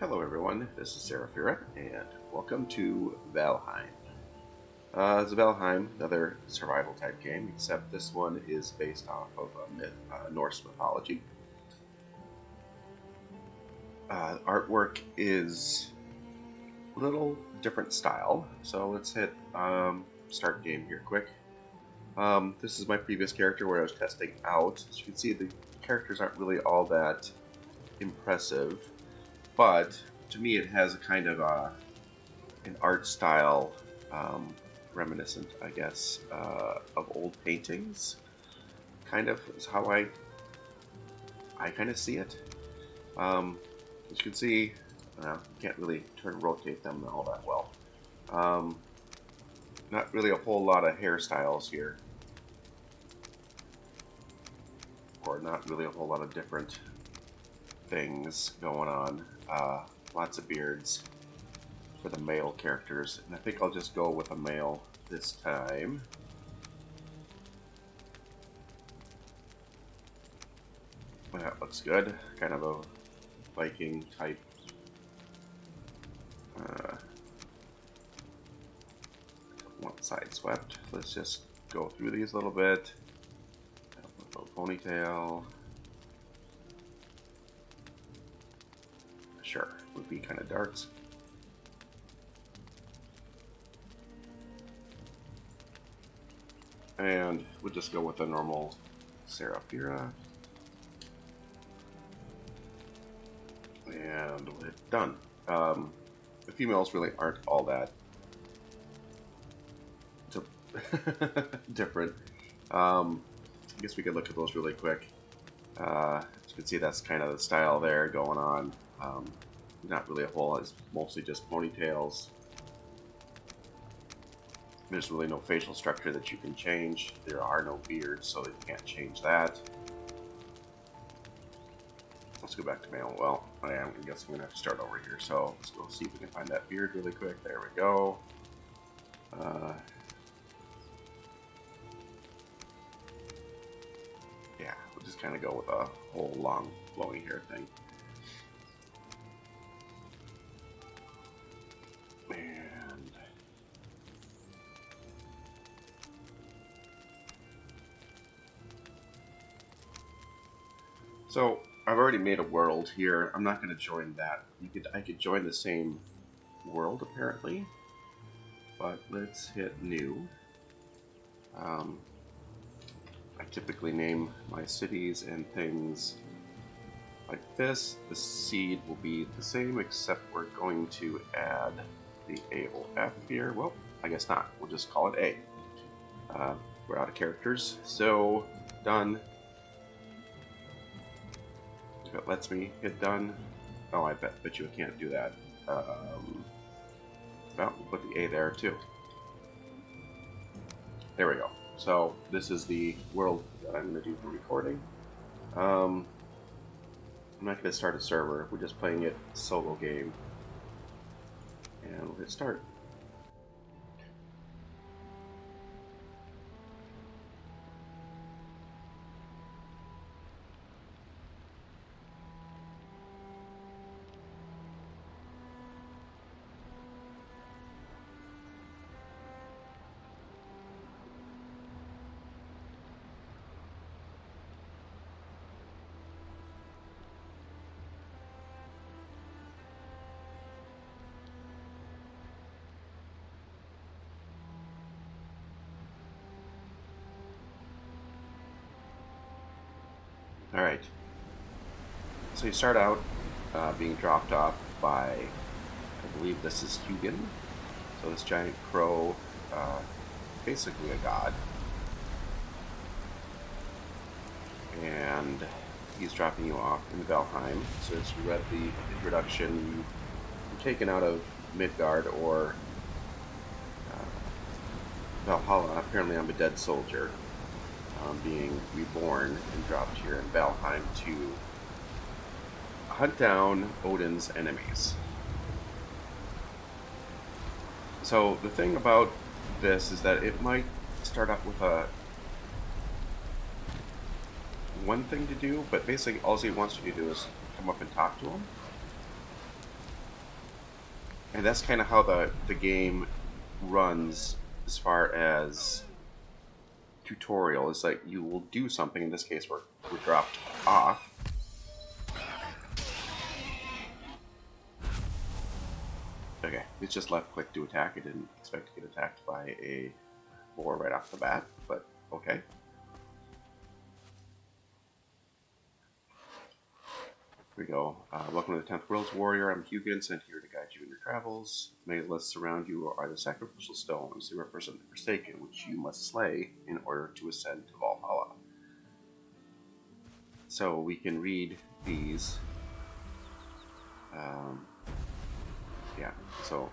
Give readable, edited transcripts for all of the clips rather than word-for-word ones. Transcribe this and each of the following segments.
Hello everyone, this is Seraphira, and welcome to Valheim. It's Valheim, another survival type game, except this one is based off of Norse mythology. Artwork is a little different style, so let's hit start game here quick. This is my previous character where I was testing out. As you can see, the characters aren't really all that impressive, but to me it has a kind of an art style reminiscent, I guess, of old paintings. Kind of is how I kind of see it. As you can see, can't really rotate them all that well. Not really a whole lot of hairstyles here, or not really a whole lot of different things going on. Lots of beards for the male characters, and I think I'll just go with a male this time. That looks good. Kind of a Viking type. One side swept. Let's just go through these a little bit. A little ponytail. Sure, would be kind of darks. And we'll just go with a normal Seraphira. And we'll hit done. The females really aren't all that different. I guess we could look at those really quick. As you can see, that's kind of the style there going on. Not really a whole lot, it's mostly just ponytails. There's really no facial structure that you can change. There are no beards, so you can't change that. Let's go back to male. Well, I guess I'm going to have to start over here, so let's go see if we can find that beard really quick. There we go. Yeah, we'll just kind of go with a whole long flowing hair thing. So I've already made a world here. I'm not going to join that. I could join the same world apparently, but let's hit new. I typically name my cities and things like this. The seed will be the same, except we're going to add the AOF here. Well, I guess not. We'll just call it A. We're out of characters, so done. If it lets me hit done. Oh, I bet you I can't do that. Well, we'll put the A there too. There we go. So this is the world that I'm going to do for recording. I'm not going to start a server. We're just playing it solo game. And we'll hit start. Alright, so you start out being dropped off by, I believe this is Huginn. So this giant crow, basically a god. And he's dropping you off in Valheim. So as you read the introduction, you're taken out of Midgard, or Valhalla. Apparently I'm a dead soldier. Being reborn and dropped here in Valheim to hunt down Odin's enemies. So the thing about this is that it might start off with one thing to do, but basically all he wants you to do is come up and talk to him. And that's kind of how the game runs as far as tutorial. It's like you will do something. In this case, we're dropped off. Okay, it's just left click to attack. I didn't expect to get attacked by a boar right off the bat, but okay. Here we go. Welcome to the 10th World's Warrior. I'm Huginn, sent here to guide you in your travels. Many lists around you are the sacrificial stones. They represent the Forsaken, which you must slay in order to ascend to Valhalla. So we can read these. Yeah, so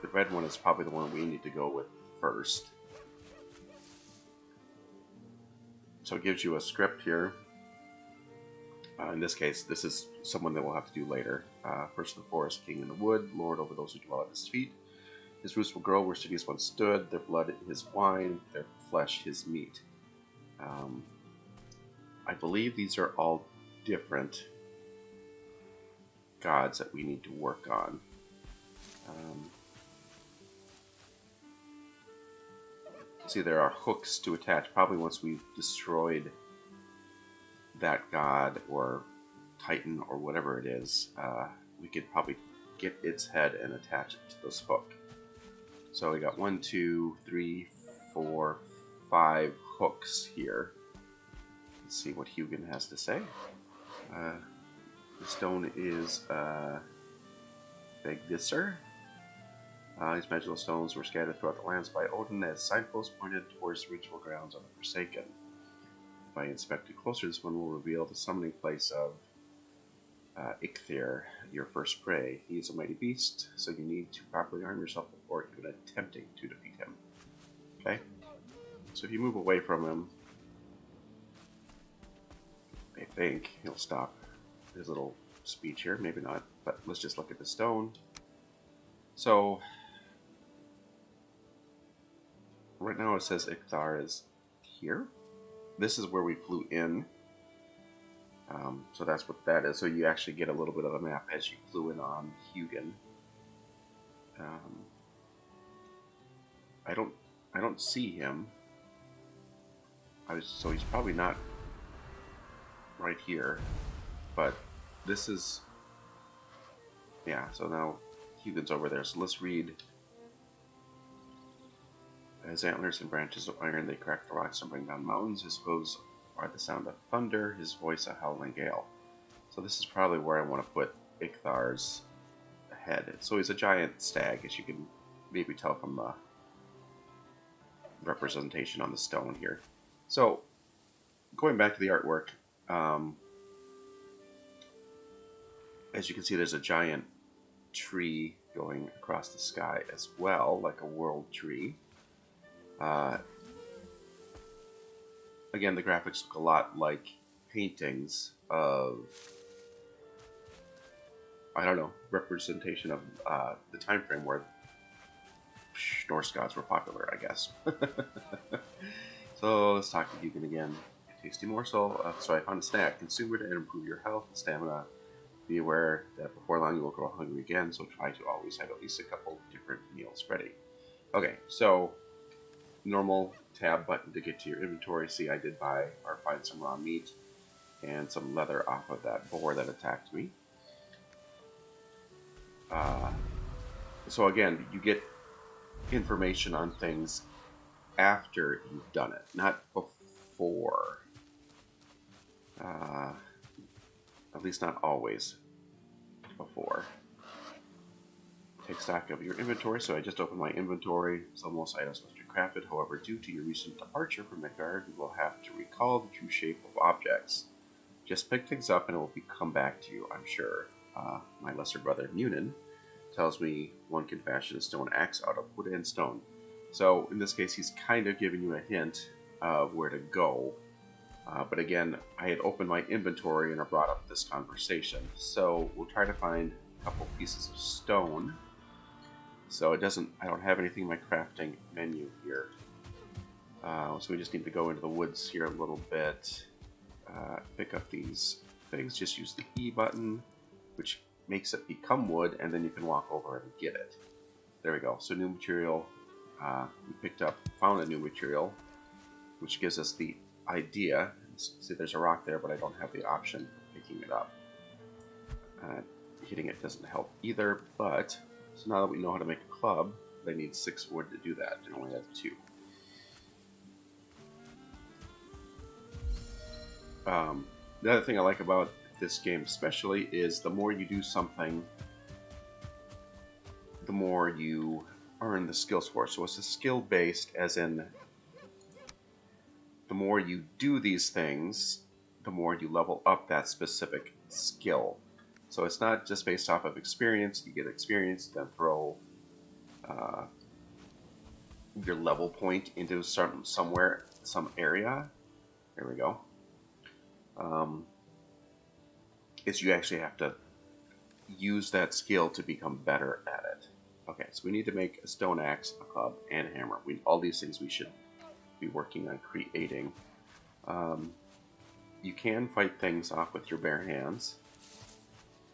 the red one is probably the one we need to go with first. So it gives you a script here. In this case, this is someone that we'll have to do later. First in the forest, king in the wood, lord over those who dwell at his feet. His roots will grow where cities once stood, their blood his wine, their flesh his meat. I believe these are all different gods that we need to work on. See, there are hooks to attach. Probably once we've destroyed that god or titan or whatever it is, we could probably get its head and attach it to this hook. So we got 1, 2, 3, 4, 5 hooks here. Let's see what Huginn has to say. The stone is Vegvisser. These magical stones were scattered throughout the lands by Odin as signposts pointed towards ritual grounds of the Forsaken. If I inspect it closer, this one will reveal the summoning place of Eikthyr, your first prey. He is a mighty beast, so you need to properly arm yourself before even attempting to defeat him. Okay? So if you move away from him, I think he'll stop his little speech here. Maybe not, but let's just look at the stone. So right now it says Eikthyr is here. This is where we flew in. So that's what that is. So you actually get a little bit of a map as you flew in on Huginn. I don't see him. So he's probably not right here. But this is, yeah. So now Huginn's over there. So let's read. His antlers and branches of iron, they crack the rocks and bring down mountains. His hooves are the sound of thunder, his voice a howling gale. So this is probably where I want to put Eikthar's head. So he's a giant stag, as you can maybe tell from the representation on the stone here. So going back to the artwork, as you can see, there's a giant tree going across the sky as well, like a world tree. Again, the graphics look a lot like paintings of, I don't know, representation of the time frame where Norse gods were popular, I guess. So let's talk to Huginn again. A tasty morsel. So I found a snack. Consume it and improve your health and stamina. Be aware that before long you will grow hungry again, so try to always have at least a couple different meals ready. Okay, so normal tab button to get to your inventory. See, I did buy or find some raw meat and some leather off of that boar that attacked me. So again, you get information on things after you've done it, not before. At least not always before. Take stock of your inventory. So I just opened my inventory. So most items must be crafted. However, due to your recent departure from Midgard, you will have to recall the true shape of objects. Just pick things up and it will come back to you, I'm sure. My lesser brother, Huginn, tells me one can fashion a stone axe out of wood and stone. So in this case, he's kind of giving you a hint of where to go. But again, I had opened my inventory and I brought up this conversation. So we'll try to find a couple pieces of stone. So I don't have anything in my crafting menu here. So we just need to go into the woods here a little bit. Pick up these things. Just use the E button, which makes it become wood, and then you can walk over and get it. There we go. So new material. We found a new material, which gives us the idea. See, there's a rock there, but I don't have the option of picking it up. Hitting it doesn't help either, but so now that we know how to make a club, I need 6 wood to do that, and only have 2. The other thing I like about this game especially is the more you do something, the more you earn the skill score. So it's a skill based, as in the more you do these things, the more you level up that specific skill. So it's not just based off of experience. You get experience, then throw your level point into some area. There we go. Is you actually have to use that skill to become better at it. Okay, so we need to make a stone axe, a club, and a hammer. All these things we should be working on creating. You can fight things off with your bare hands.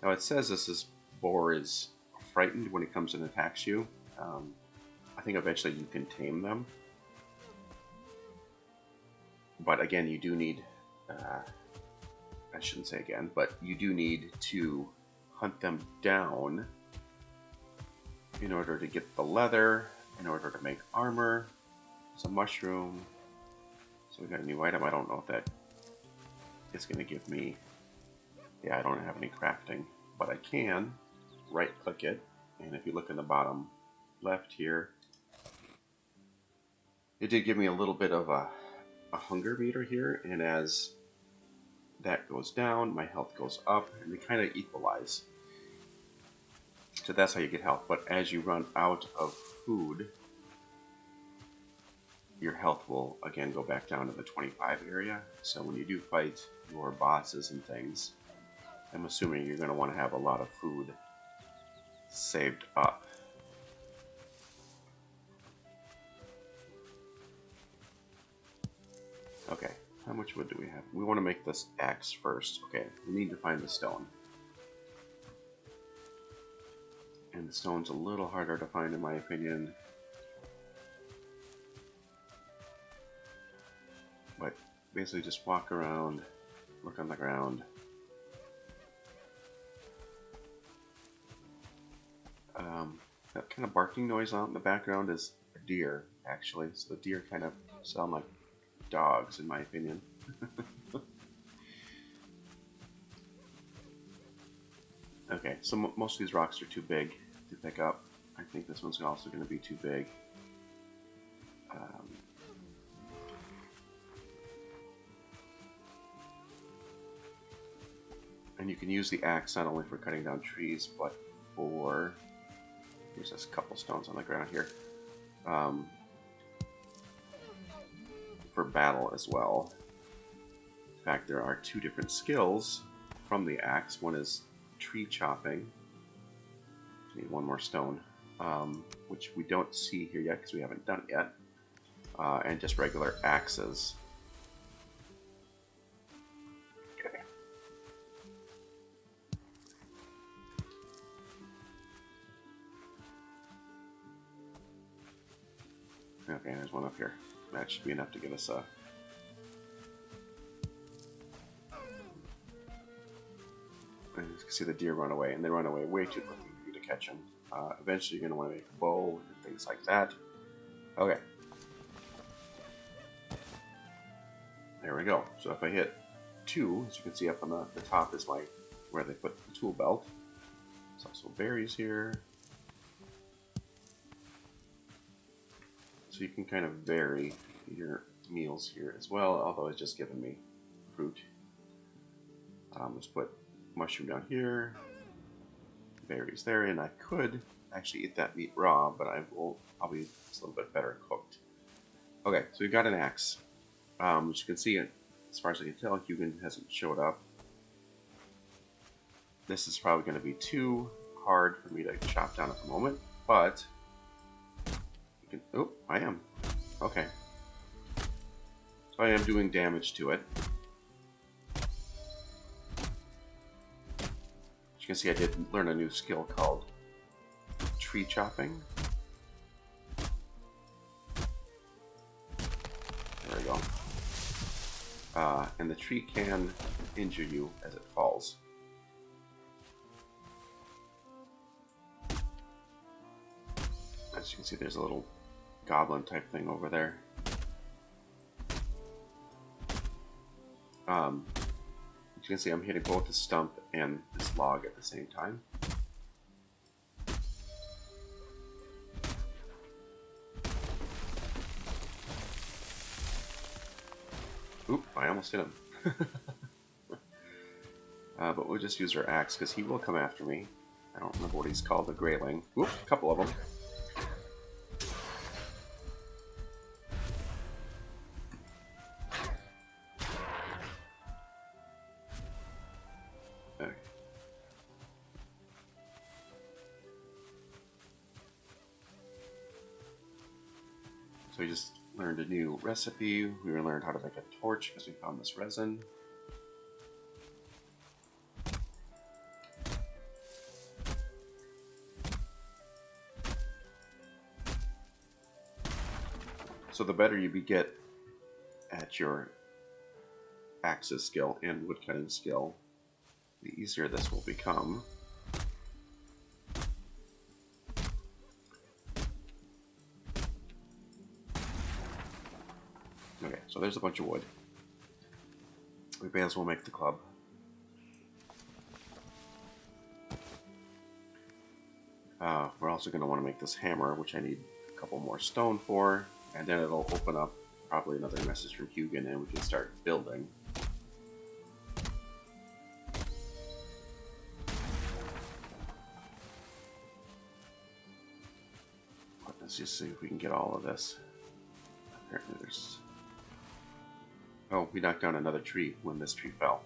Now it says this boar is frightened when it comes and attacks you. I think eventually you can tame them. But again, you do need... I shouldn't say again, but you do need to hunt them down in order to get the leather, in order to make armor. There's a mushroom. So we got a new item. I don't know if that is going to give me... Yeah, I don't have any crafting, but I can right-click it, and if you look in the bottom left here, it did give me a little bit of a hunger meter here, and as that goes down, my health goes up, and they kind of equalize. So that's how you get health. But as you run out of food, your health will again go back down to the 25 area. So when you do fight your bosses and things, I'm assuming you're going to want to have a lot of food saved up. Okay. How much wood do we have? We want to make this axe first. Okay, we need to find the stone. And the stone's a little harder to find in my opinion. But basically just walk around, look on the ground. That kind of barking noise out in the background is a deer, actually. So the deer kind of sound like dogs, in my opinion. Okay, so most of these rocks are too big to pick up. I think this one's also going to be too big. And you can use the axe not only for cutting down trees, but for... There's just a couple stones on the ground here. For battle as well. In fact, there are 2 different skills from the axe. One is tree chopping. Need 1 more stone, which we don't see here yet because we haven't done it yet. And just regular axes. Okay. Okay, there's one up here. That should be enough to give us a... And you can see the deer run away, and they run away way too quickly for you to catch them. Eventually you're going to want to make a bow and things like that. Okay. There we go. So if I hit 2, as you can see up on the top is where they put the tool belt. There's also berries here. So you can kind of vary your meals here as well, although it's just giving me fruit. Let's put mushroom down here, berries there, and I could actually eat that meat raw, but I will probably it's a little bit better cooked. Okay, so we've got an axe. As you can see, as far as I can tell, Huginn hasn't showed up. This is probably going to be too hard for me to chop down at the moment, but you can... Oh, I am. Okay. So I am doing damage to it. you can see, I did learn a new skill called tree chopping. There we go. And the tree can injure you as it falls. As you can see, there's a little goblin type thing over there. As you can see, I'm hitting both the stump and this log at the same time. Oop, I almost hit him. But we'll just use our axe because he will come after me. I don't remember what he's called, the grayling. Oop, a couple of them. Okay. So we just learned a new recipe. We learned how to make a torch because we found this resin. So the better you get at your axes skill and woodcutting skill, the easier this will become. Okay, so there's a bunch of wood. We may as well make the club. We're also going to want to make this hammer, which I need a couple more stone for. And then it'll open up probably another message from Huginn and we can start building. Let's just see if we can get all of this. Apparently there's... Oh, we knocked down another tree when this tree fell.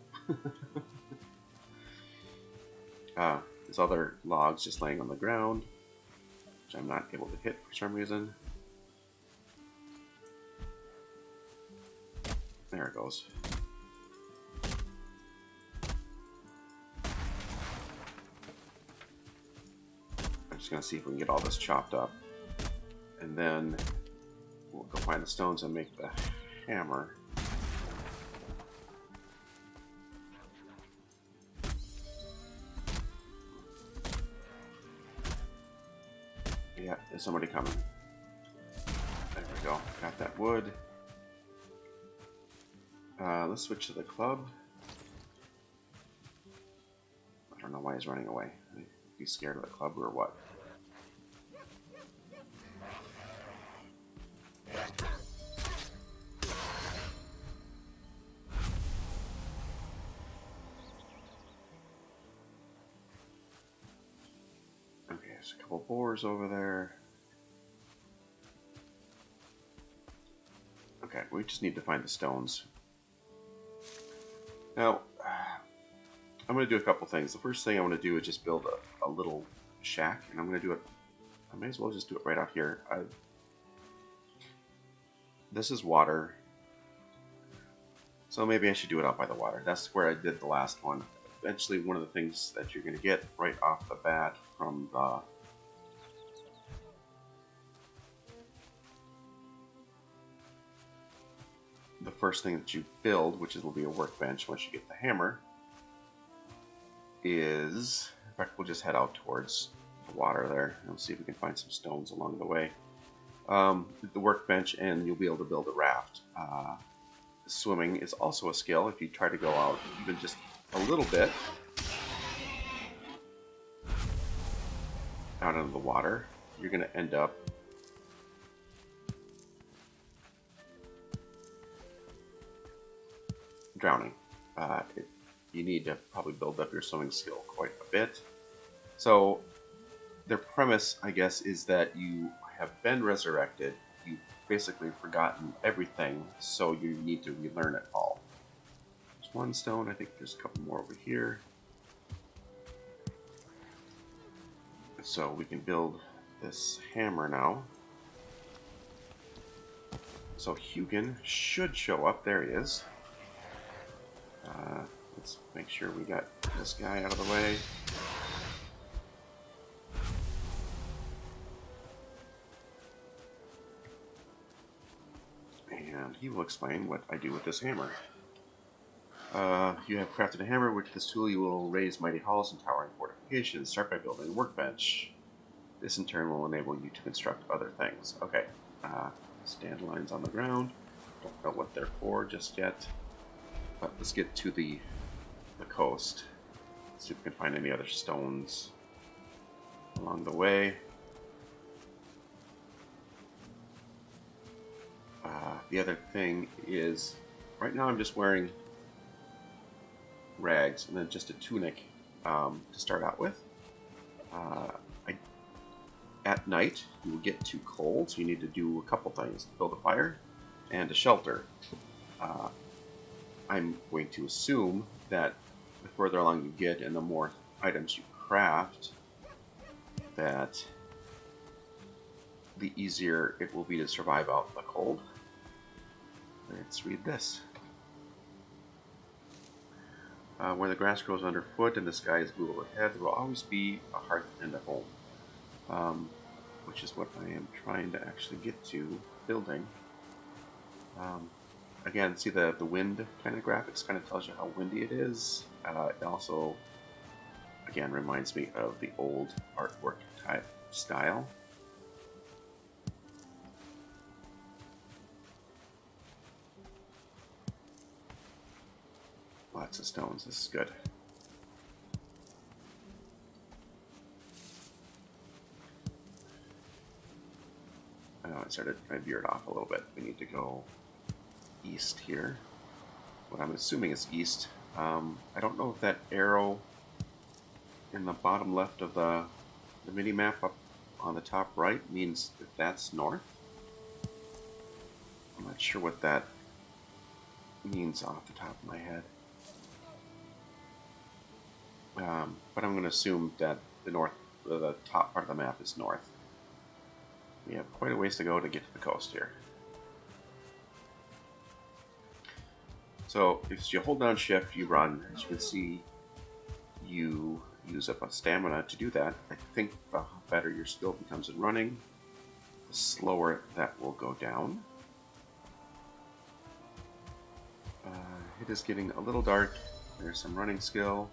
There's other logs just laying on the ground, which I'm not able to hit for some reason. There it goes. I'm just going to see if we can get all this chopped up. And then we'll go find the stones and make the hammer. Yeah, there's somebody coming. There we go. Got that wood. Let's switch to the club. I don't know why he's running away. He's scared of the club or what? Okay, there's a couple boars over there. Okay, we just need to find the stones. Now, I'm going to do a couple things. The first thing I want to do is just build a little shack, and I'm going to do it, I may as well just do it right out here. This is water, so maybe I should do it out by the water. That's where I did the last one. Eventually, one of the things that you're going to get right off the bat from the first thing that you build, which will be a workbench once you get the hammer, is, in fact, we'll just head out towards the water there and we'll see if we can find some stones along the way. The workbench, and you'll be able to build a raft. Swimming is also a skill. If you try to go out even just a little bit out into the water, you're going to end up drowning. You need to probably build up your swimming skill quite a bit. So their premise, I guess, is that you have been resurrected. You've basically forgotten everything, so you need to relearn it all. There's one stone. I think there's a couple more over here. So we can build this hammer now. So Huginn should show up. There he is. Let's make sure we got this guy out of the way. And he will explain what I do with this hammer. You have crafted a hammer. With this tool you will raise mighty halls and towering fortifications. Start by building a workbench. This in turn will enable you to construct other things. Okay. Stand lines on the ground. Don't know what they're for just yet. But let's get to the coast. See if we can find any other stones along the way. The other thing is, right now I'm just wearing rags and then just a tunic to start out with. At night you will get too cold, so you need to do a couple things: build a fire and a shelter. I'm going to assume that the further along you get and the more items you craft, that the easier it will be to survive out the cold. Let's read this. Where the grass grows underfoot and the sky is blue overhead, there will always be a hearth and a home. Which is what I am trying to actually get to building. Again, see the wind kind of graphics kind of tells you how windy it is. It also, again, reminds me of the old artwork type style. Lots of stones, this is good. I veered off a little bit. We need to go east here. What I'm assuming is east. I don't know if that arrow in the bottom left of the mini-map up on the top right means that that's north. I'm not sure what that means off the top of my head. But I'm going to assume that the top part of the map is north. We have quite a ways to go to get to the coast here. So if you hold down shift, you run. As you can see, you use up a stamina to do that. I think the better your skill becomes in running, the slower that will go down. It is getting a little dark. There's some running skill.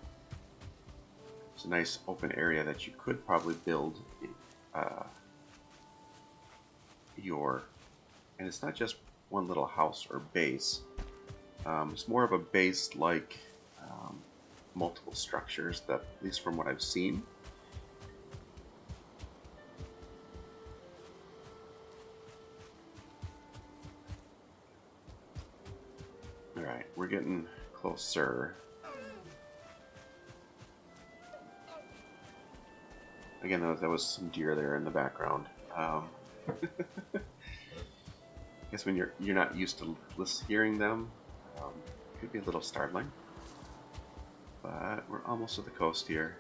It's a nice open area that you could probably build and it's not just one little house or base. It's more of a base like multiple structures, that at least from what I've seen. Alright, we're getting closer. Again, there was some deer there in the background. I guess when you're not used to hearing them, it could be a little startling. But we're almost to the coast here.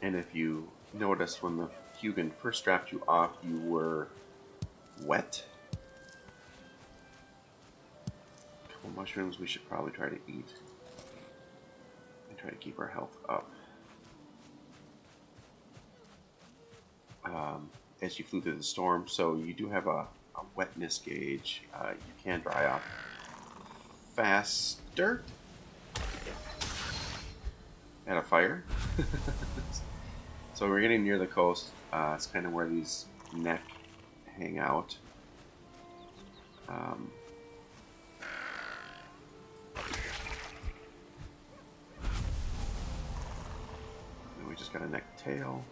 And if you noticed, when the Huginn first strapped you off, you were wet. A couple mushrooms we should probably try to eat. And try to keep our health up. As you flew through the storm, so you do have a wetness gauge. You can dry off faster at a fire. So we're getting near the coast. It's kind of where these neck hang out. And we just got a neck tail.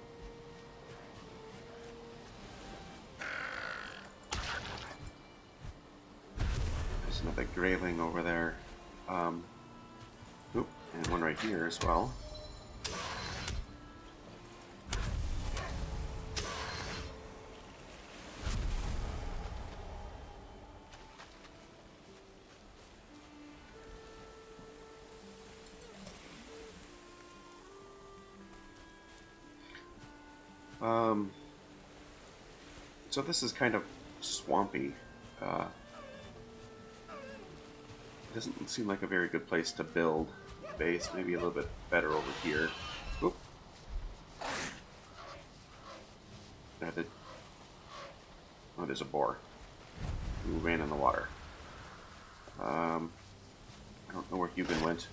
There's another grayling over there. Oop, and one right here as well. So this is kind of swampy. It doesn't seem like a very good place to build a base. Maybe a little bit better over here. Oop. Oh, there's a boar who ran in the water. I don't know where Huginn went.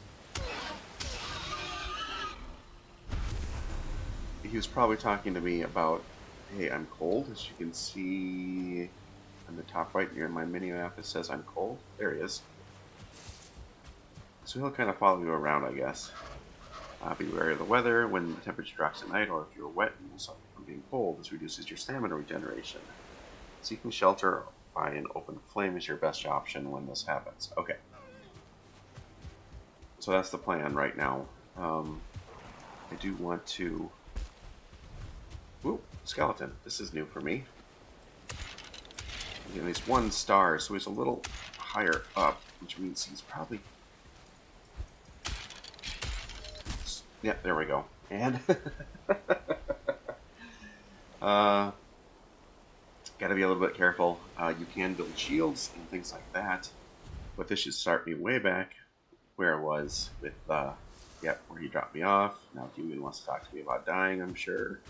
He was probably talking to me about, hey, I'm cold. As you can see on the top right near my mini map, it says I'm cold. There he is. So he'll kind of follow you around, I guess. Be wary of the weather. When the temperature drops at night, or if you're wet, you will suffer from being cold. This reduces your stamina regeneration. Seeking shelter by an open flame is your best option when this happens. Okay. So that's the plan right now. I do want to... Ooh, skeleton. This is new for me. Again, he's 1 star, so he's a little higher up, which means he's probably... Yeah, there we go. And... gotta be a little bit careful. You can build shields and things like that, but this should start me way back where I was with, where he dropped me off. Now Huginn wants to talk to me about dying, I'm sure.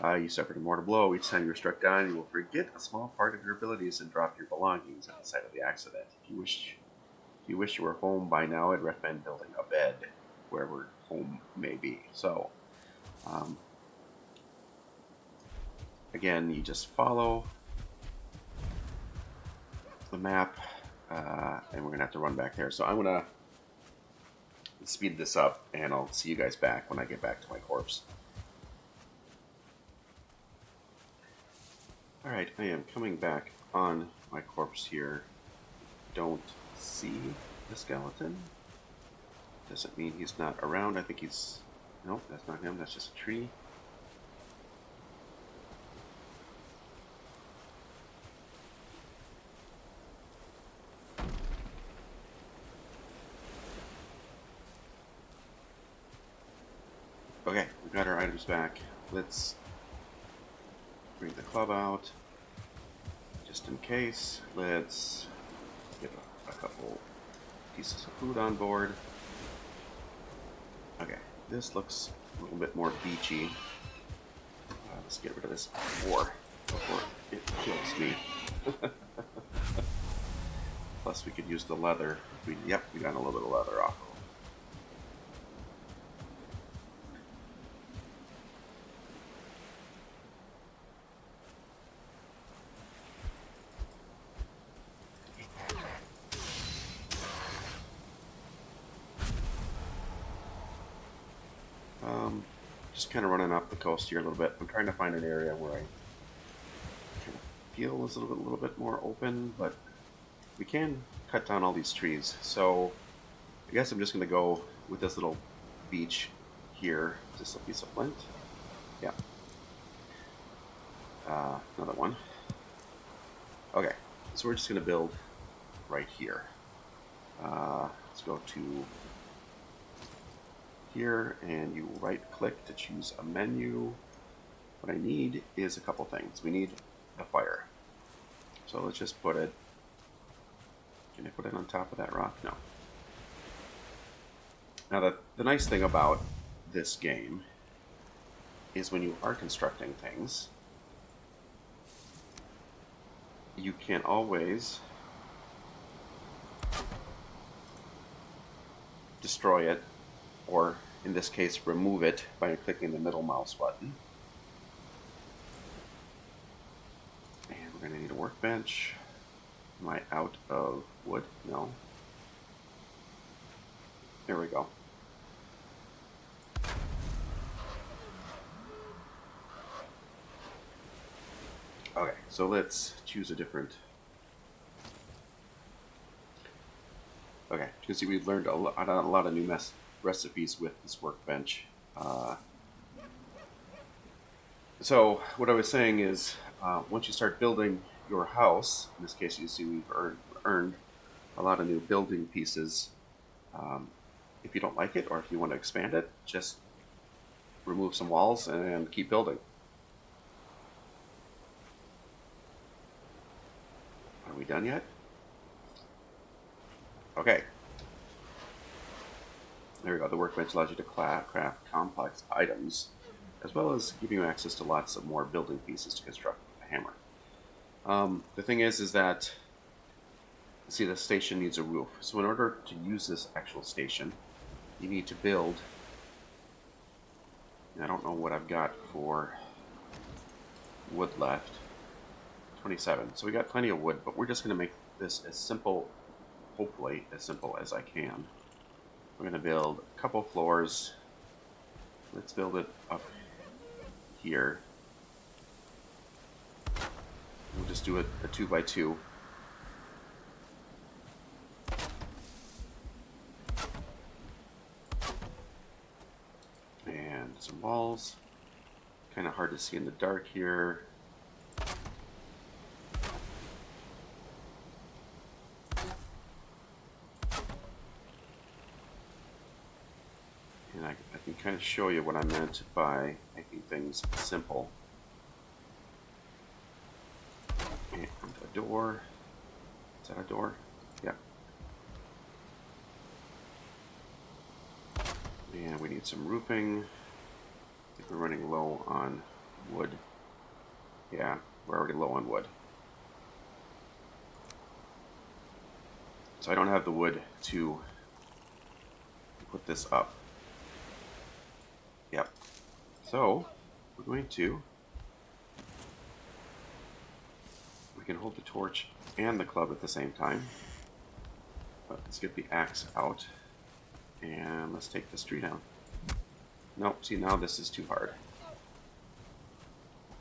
You suffered a mortal blow. Each time you are struck down, you will forget a small part of your abilities and drop your belongings at the site of the accident. If you wish you were home by now, I'd recommend building a bed wherever home may be. So, again, you just follow the map, and we're gonna have to run back there. So I'm gonna speed this up, and I'll see you guys back when I get back to my corpse. Alright, I am coming back on my corpse here. Don't see the skeleton. Doesn't mean he's not around. I think he's... Nope, that's not him. That's just a tree. Okay, we got our items back. Let's bring the club out. Just in case, let's get a couple pieces of food on board. Okay, this looks a little bit more beachy. Let's get rid of this before it kills me. Plus, we could use the leather. Yep, we got a little bit of leather off. Just kind of running off the coast here a little bit. I'm trying to find an area where I kind of feel is a little bit more open, but we can cut down all these trees. So I guess I'm just going to go with this little beach here. Is this a piece of flint? Yeah. Another one. Okay, so we're just going to build right here. Let's go to here, and you right click to choose a menu. What I need is a couple things. We need a fire. So let's just put it... Can I put it on top of that rock? No. Now the nice thing about this game is when you are constructing things, you can always destroy it, or in this case remove it by clicking the middle mouse button. And we're going to need a workbench. Am I out of wood? No. There we go. Okay, so let's choose a different... Okay, you can see we've learned a lot of new recipes with this workbench. So what I was saying is, once you start building your house, in this case you see we've earned a lot of new building pieces. If you don't like it, or if you want to expand it, just remove some walls and keep building. Are we done yet? Okay. There we go. The workbench allows you to craft complex items. as well as giving you access to lots of more building pieces to construct a hammer. The thing is that, see, the station needs a roof. So in order to use this actual station, you need to build, and I don't know what I've got for wood left, 27. So we got plenty of wood, but we're just going to make this as simple, hopefully as simple as I can. We're going to build a couple floors. Let's build it up here. We'll just do a 2x2. And some walls. Kind of hard to see in the dark here. And I can kind of show you what I meant by making things simple. And a door. Is that a door? Yeah. And we need some roofing. I think we're running low on wood. Yeah, we're already low on wood. So I don't have the wood to put this up. Yep. So we're going to, we can hold the torch and the club at the same time. But let's get the axe out and let's take this tree down. Nope, see, now this is too hard.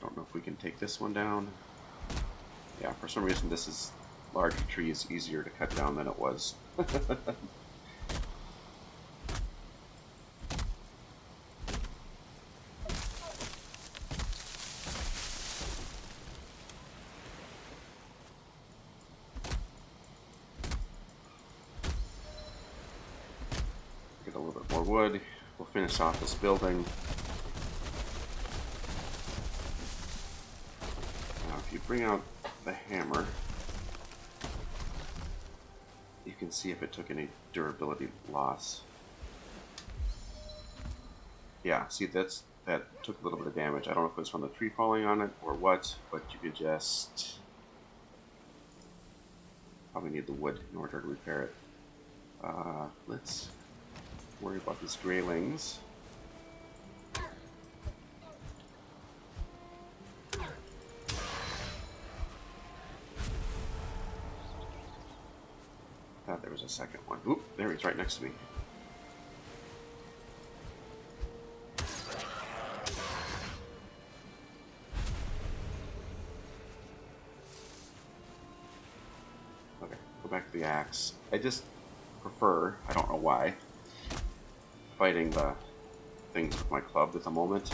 Don't know if we can take this one down. Yeah, for some reason this is larger tree is easier to cut down than it was. Get a little bit more wood. We'll finish off this building. Now if you bring out the hammer, you can see if it took any durability loss. Yeah, see, that took a little bit of damage. I don't know if it's from the tree falling on it or what, but you could just probably need the wood in order to repair it. Let's worry about these graylings. Thought there was a second one. Oop, there he's right next to me. Okay, go back to the axe. I just prefer, I don't know why, fighting the things with my club at the moment.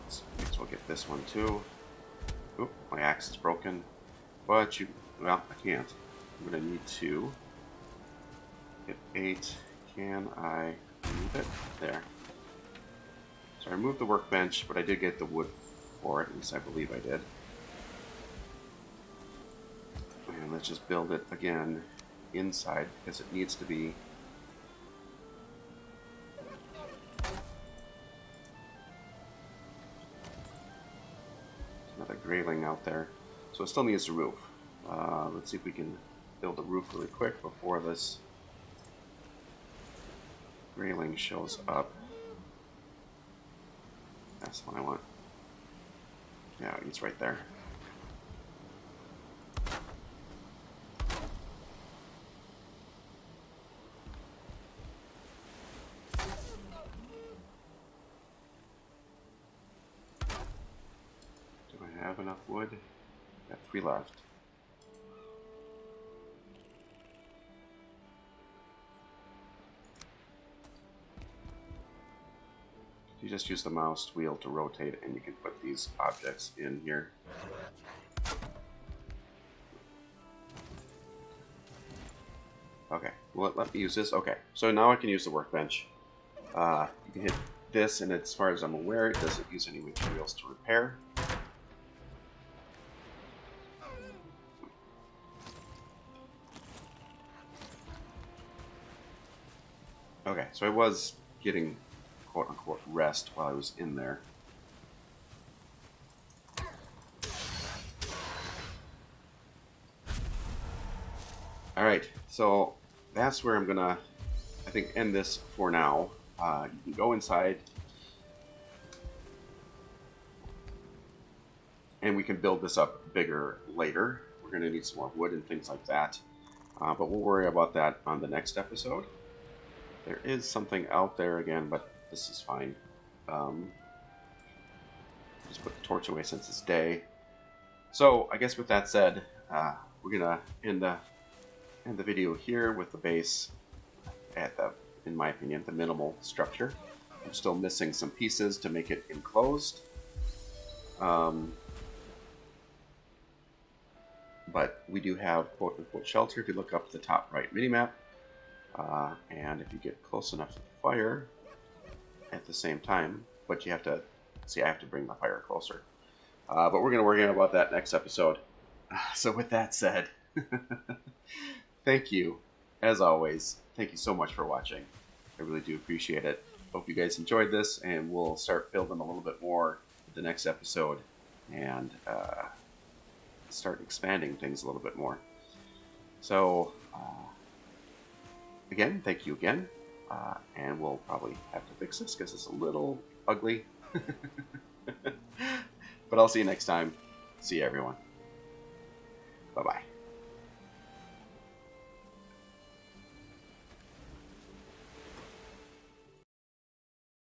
Let's we'll get this one too. Oop, my axe is broken. But well, I can't. I'm going to need to hit 8. Can I move it? There. So I removed the workbench, but I did get the wood for it. At least I believe I did. And let's just build it again inside, because it needs to be another grayling out there. So it still needs a roof. Let's see if we can build a roof really quick before this grayling shows up. That's what I want. Yeah, he's right there. Do I have enough wood? Got 3 left. You just use the mouse wheel to rotate and you can put these objects in here. Okay, well, let me use this. Okay, so now I can use the workbench. You can hit this, and as far as I'm aware, it doesn't use any materials to repair. Okay, so I was getting quote-unquote rest while I was in there. Alright, so that's where I'm going to, I think, end this for now. You can go inside and we can build this up bigger later. We're going to need some more wood and things like that. But we'll worry about that on the next episode. There is something out there again, but this is fine. Just put the torch away since it's day. So I guess with that said, we're gonna end the video here with the base at the, in my opinion, the minimal structure. I'm still missing some pieces to make it enclosed. But we do have quote-unquote shelter if you look up the top right minimap. And if you get close enough to the fire at the same time, but you have to, see, I have to bring the fire closer. But we're going to worry about that next episode. So with that said, thank you, as always. Thank you so much for watching. I really do appreciate it. Hope you guys enjoyed this, and we'll start building a little bit more in the next episode, and start expanding things a little bit more. So, again, thank you again, and we'll probably have to fix this because it's a little ugly. But I'll see you next time. See you, everyone. Bye-bye.